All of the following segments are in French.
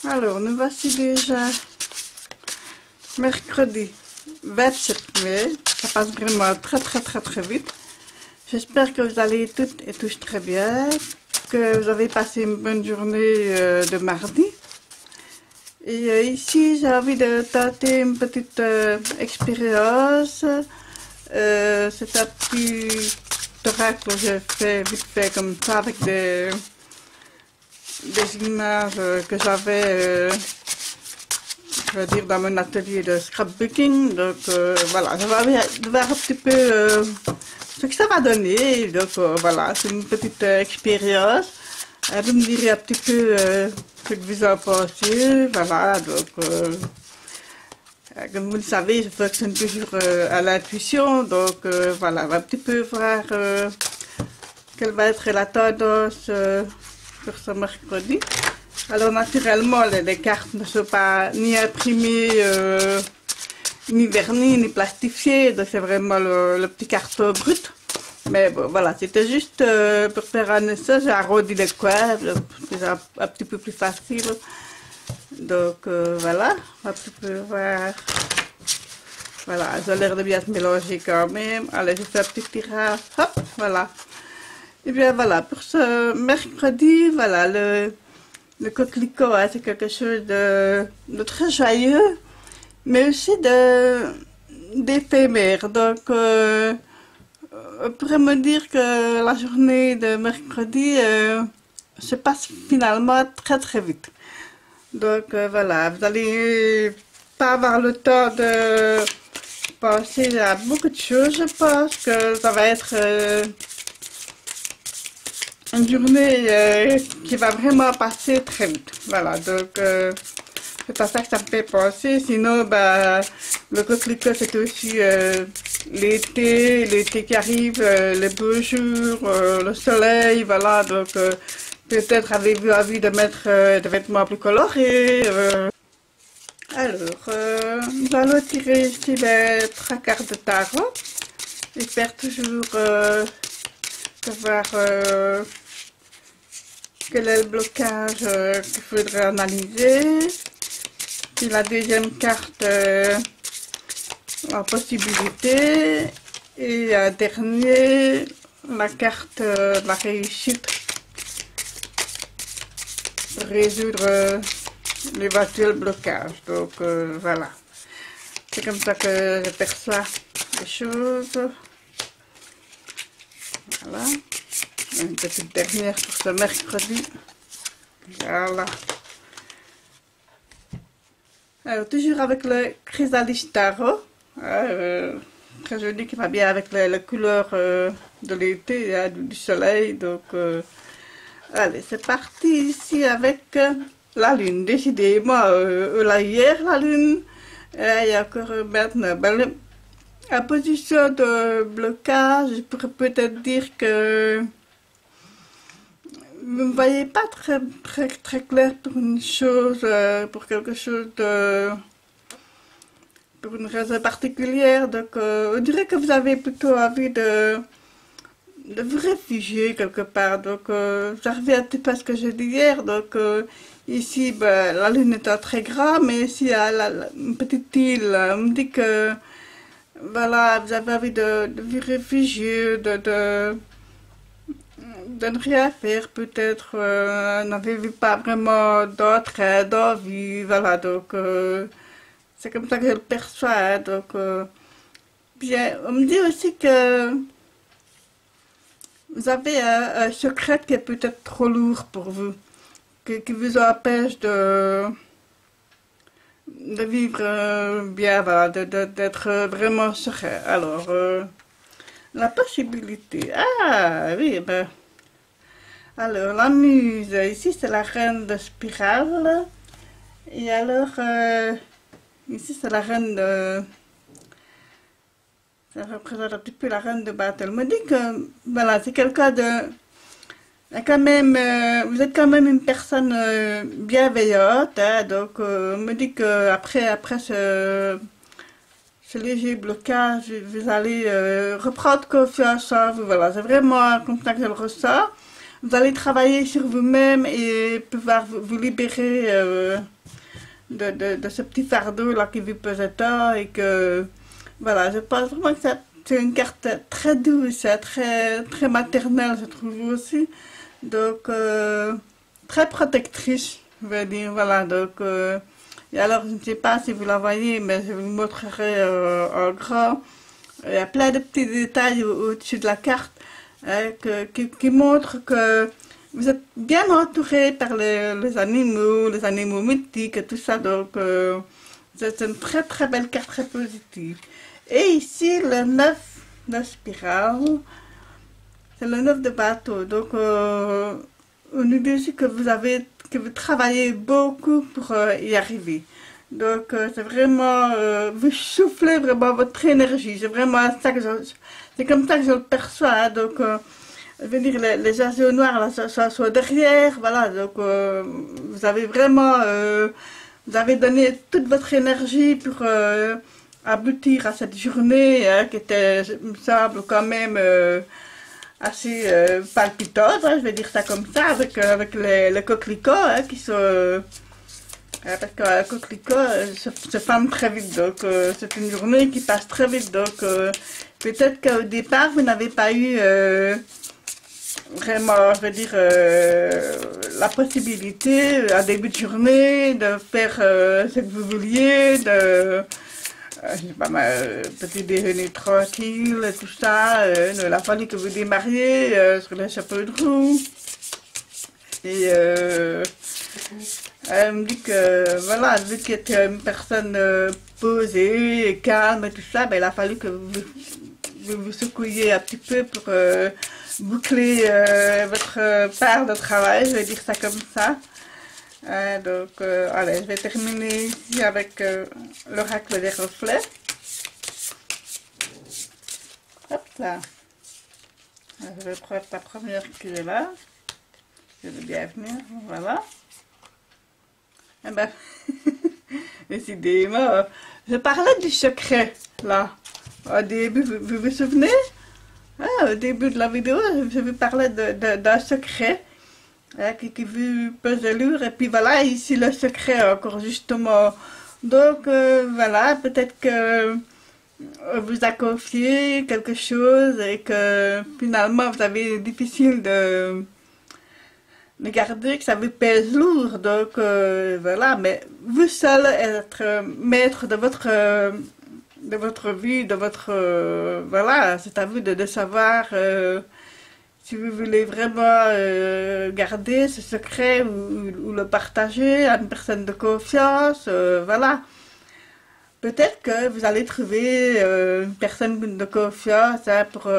Alors, nous voici déjà mercredi 27 mai. Ça passe vraiment très vite. J'espère que vous allez toutes et tous très bien, que vous avez passé une bonne journée de mardi. Et ici, j'ai envie de tenter une petite expérience. C'est un petit oracle que j'ai fait vite fait comme ça avec des images que j'avais, je veux dire, dans mon atelier de scrapbooking. Donc voilà, je vais voir un petit peu ce que ça va donner. Donc voilà, c'est une petite expérience. Vous me direz un petit peu ce que vous en pensez. Voilà, donc comme vous le savez, je fonctionne toujours à l'intuition. Donc voilà, on va un petit peu voir quelle va être la tendance pour ce mercredi. Alors naturellement, les cartes ne sont pas ni imprimées, ni vernies, ni plastifiées. Donc c'est vraiment le petit carton brut. Mais bon, voilà, c'était juste pour faire un essai. J'ai arrondi les coins, c'est un petit peu plus facile. Donc voilà, on va un petit peu voir. Voilà, ça a l'air de bien se mélanger quand même. Allez, je fais un petit tirage. Hop, voilà. Et bien voilà, pour ce mercredi, voilà, le coquelicot, hein, c'est quelque chose de très joyeux, mais aussi d'éphémère. Donc, on pourrait me dire que la journée de mercredi se passe finalement très vite. Donc voilà, vous n'allez pas avoir le temps de penser à beaucoup de choses. Je pense que ça va être une journée qui va vraiment passer très vite. Voilà, donc c'est à ça que ça me fait penser. Sinon, bah, le coquelicot, c'est aussi l'été qui arrive, les beaux jours, le soleil, voilà. Donc peut-être avez-vous envie de mettre des vêtements plus colorés. Alors, nous allons tirer ici les 3 cartes de tarot. J'espère toujours savoir quel est le blocage qu'il faudrait analyser. Puis la deuxième carte, la possibilité. Et dernier, la carte de la réussite. Pour résoudre l'éventuel blocage. Donc voilà. C'est comme ça que je perçois les choses. Voilà. Une petite dernière pour ce mercredi. Voilà. Alors, toujours avec le chrysalis tarot. Très joli, qui va bien avec la couleur de l'été, hein, du soleil. Donc, allez, c'est parti ici avec la lune. Décidément, là hier, la lune. Il y a encore maintenant. Ben, la position de blocage, je pourrais peut-être dire que vous ne voyez pas très clair pour une chose, pour quelque chose de... pour une raison particulière. Donc, on dirait que vous avez plutôt envie de vous réfugier quelque part. Donc, ça revient un petit peu à ce que j'ai dit hier. Donc, ici, ben, la lune est très grande, mais ici, il y a une petite île. On me dit que, voilà, vous avez envie de vous réfugier, de ne rien faire, peut-être, n'avez-vous pas vraiment d'autres d'envie, voilà, donc, c'est comme ça que je le perçois, hein, donc, bien, on me dit aussi que vous avez un secret qui est peut-être trop lourd pour vous, qui vous empêche de vivre bien, voilà, d'être vraiment serein. Alors, la possibilité, ah oui, ben, alors la muse, ici c'est la reine de spirale, et alors, ici c'est la reine de... ça représente un petit peu la reine de bâton. On me dit que, voilà, c'est quelqu'un de... quand même, vous êtes quand même une personne bienveillante, hein, donc on me dit que après ce léger blocage, vous allez reprendre confiance en vous. Voilà, c'est vraiment comme ça que je le ressens. vous allez travailler sur vous-même et pouvoir vous libérer de ce petit fardeau là qui vous pesait tant et que voilà, je pense vraiment que c'est une carte très douce, très maternelle, je trouve aussi. Donc, très protectrice, je veux dire, voilà. Donc, et alors, je ne sais pas si vous la voyez, mais je vous montrerai en grand. Il y a plein de petits détails au-dessus de la carte qui montrent que vous êtes bien entouré par les animaux mythiques et tout ça. Donc, c'est une très belle carte, très positive. Et ici, le 9 de spirale, c'est le 9 de bateau. Donc, on nous dit aussi que vous travaillez beaucoup pour y arriver. Donc, c'est vraiment, vous soufflez vraiment votre énergie. C'est vraiment ça que c'est comme ça que je le perçois. Hein. Donc, je veux dire, les oiseaux noirs, là, ça soit derrière. Voilà, donc, vous avez vraiment, vous avez donné toute votre énergie pour aboutir à cette journée hein, qui était, il me semble, quand même assez palpitante, hein, je vais dire ça comme ça, avec les coquelicots hein, qui sont... parce que le coquelicot se fane très vite, donc c'est une journée qui passe très vite, donc peut-être qu'au départ vous n'avez pas eu vraiment, je veux dire, la possibilité à début de journée de faire ce que vous vouliez, je sais pas, petit déjeuner tranquille, et tout ça. Il a fallu que vous démarriez sur le chapeau de roue. Et elle me dit que, voilà, vu qu'elle était une personne posée et calme et tout ça, ben, il a fallu que vous secouiez un petit peu pour boucler votre part de travail, je vais dire ça comme ça. Donc, allez, je vais terminer ici avec l'oracle des reflets. Hop là. Je vais prendre la première qui est là. Je vais bien venir, voilà. Eh ben, décidément, je parlais du secret, là. Au début, vous vous souvenez? Au début de la vidéo, je vous parlais d'un secret. Qui vous pesait lourd et puis voilà ici le secret encore justement donc voilà peut-être que vous a confié quelque chose et que finalement vous avez difficile de garder que ça vous pèse lourd donc voilà mais vous seul être maître de votre vie de votre voilà c'est à vous de savoir si vous voulez vraiment garder ce secret ou le partager à une personne de confiance, voilà. Peut-être que vous allez trouver une personne de confiance hein, pour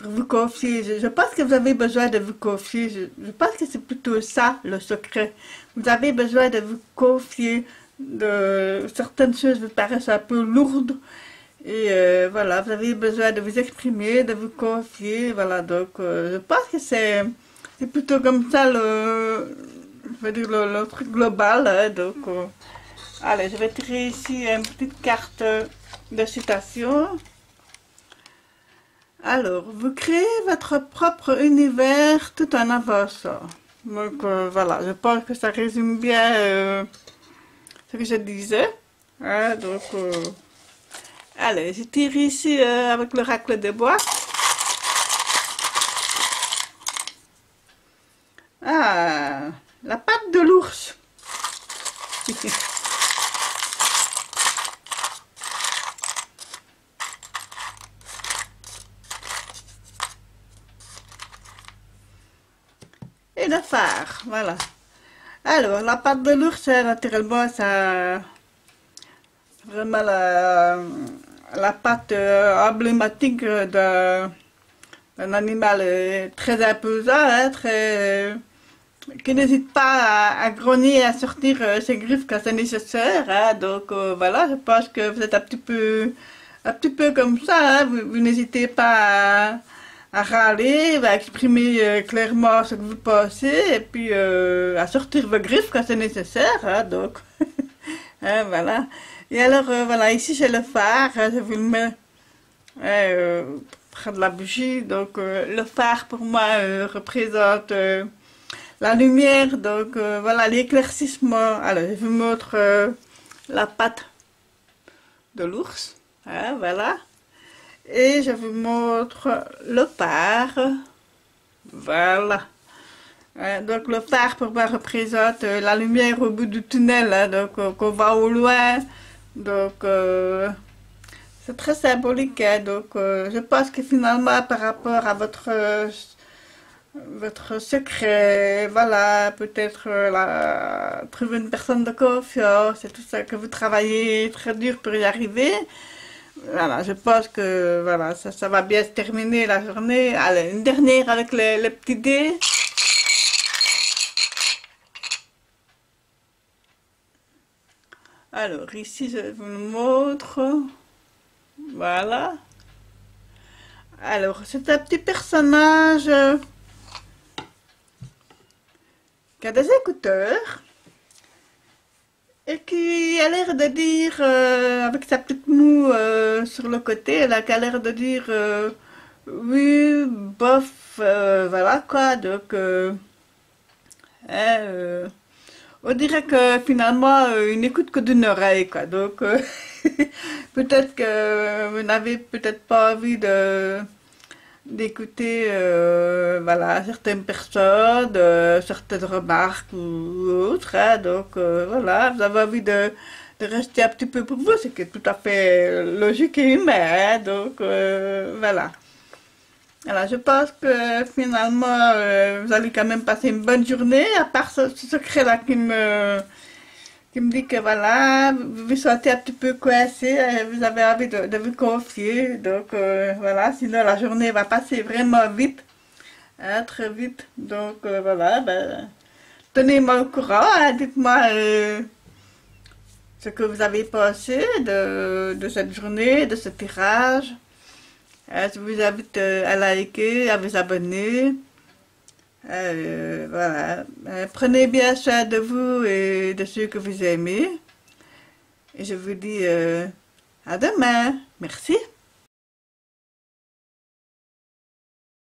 vous confier. Je pense que vous avez besoin de vous confier. Je pense que c'est plutôt ça le secret. Vous avez besoin de vous confier. Certaines choses vous paraissent un peu lourdes. Et voilà, vous avez besoin de vous exprimer, de vous confier, voilà, donc je pense que c'est plutôt comme ça je veux dire le truc global, hein, donc allez, je vais tirer ici une petite carte de citation. Alors, vous créez votre propre univers tout en avançant. Donc voilà, je pense que ça résume bien ce que je disais, hein, donc... Allez, je tire ici avec l'oracle de bois. Ah, la patte de l'ours. Et le phare, voilà. Alors, la patte de l'ours, naturellement, ça... Vraiment la patte emblématique d'un animal très imposant, hein, qui n'hésite pas à grogner et à sortir ses griffes quand c'est nécessaire. Hein, donc voilà, je pense que vous êtes un petit peu comme ça. Hein, vous n'hésitez pas à râler, à exprimer clairement ce que vous pensez et puis à sortir vos griffes quand c'est nécessaire. Hein, donc hein, voilà. Et alors, voilà, ici j'ai le phare, je vous le mets de la bougie. Donc le phare pour moi représente la lumière. Donc voilà l'éclaircissement. Alors je vous montre la patte de l'ours. Hein, voilà. Et je vous montre le phare. Voilà. Donc le phare pour moi représente la lumière au bout du tunnel, hein, donc qu'on voit au loin. Donc c'est très symbolique. Hein, donc je pense que finalement par rapport à votre secret, voilà, peut-être trouver une personne de confiance et tout ça, que vous travaillez très dur pour y arriver. Voilà, je pense que voilà, ça va bien se terminer la journée. Allez, une dernière avec les petits dés. Alors, ici, je vous le montre. Voilà. Alors, c'est un petit personnage qui a des écouteurs et qui a l'air de dire, avec sa petite moue sur le côté, elle a l'air de dire oui, bof, voilà quoi. Donc, hein, on dirait que finalement, il n'écoute que d'une oreille, quoi. Donc, peut-être que vous n'avez peut-être pas envie d'écouter, voilà, certaines personnes, certaines remarques ou autres. Hein. Donc, voilà, vous avez envie de rester un petit peu pour vous, ce qui est tout à fait logique et humain. Hein. Donc, voilà. Alors, je pense que finalement, vous allez quand même passer une bonne journée, à part ce secret-là qui me dit que voilà, vous vous sentez un petit peu coincé, vous avez envie de vous confier. Donc, voilà, sinon la journée va passer vraiment vite, hein, très vite. Donc, voilà, ben, tenez-moi au courant, hein, dites-moi ce que vous avez pensé de cette journée, de ce tirage. Je vous invite à liker, à vous abonner. Voilà. Prenez bien soin de vous et de ceux que vous aimez. Et je vous dis à demain. Merci.